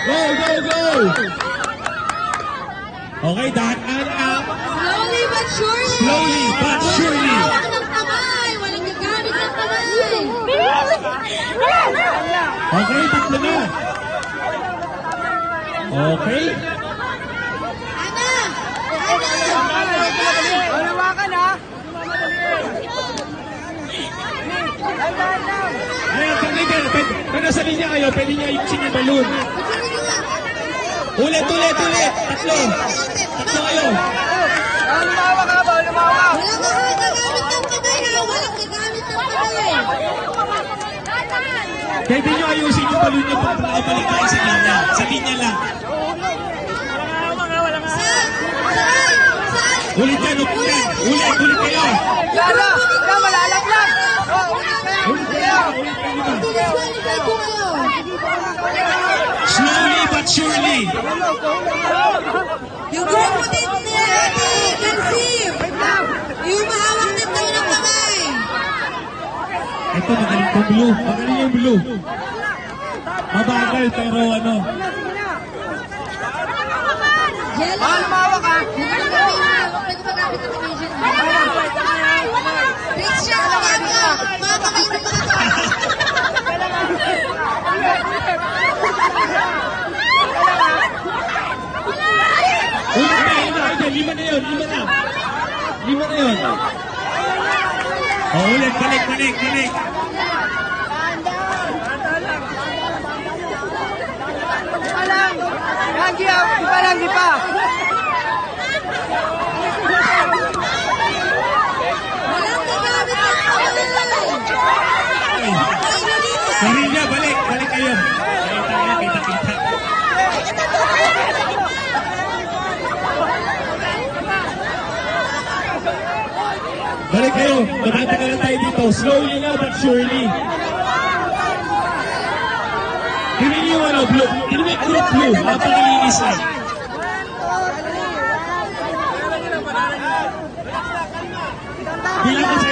Go, go, go! Okay, dahan up. Slowly but surely. Slowly but surely. Hawak ng kamay. Walang gagamit ng kamay. Okay, tatlo na. Okay. Ana! Ana! Hawakan ha! Ayan, pag nasa linya kayo, pwede niya ayusin yung balloon. Ulit. Tatlo. Tatlo kayo. Lumawa ka ba? Lumawa! Walang gagamit ng kamay ha. Walang gagamit ng kamay. Pwede niyo ayusin yung balloon niyo pag nakabalik tayo sa linya. Sa linya lang. Saan? Ulit yan, ulit. Ulit kayo. Lala! Malalaglag! Ulit kayo. Disqualify ko kayo. Slowly but surely. Yung grupo din ni Ate Kansip. Yung mahawak na tayo ng kamay. Ito, magaling yung blue. Magaling yung blue. Mabagal, pero ano. Yellow. Lumawa ka! Pwede magamit ng kamay dyan. Christian, mga kamay na mga Ulit na, lima na yun. Lima na yun. Ulit, balik. Di pa! walang gagamit ng kamay. Sarili, balik kayo. Kita. Balik kayo. Matatagal na tayo dito. Slowly na but surely. Hindi yung blue. Hindi may group blue. Napakalinis lang. Bilang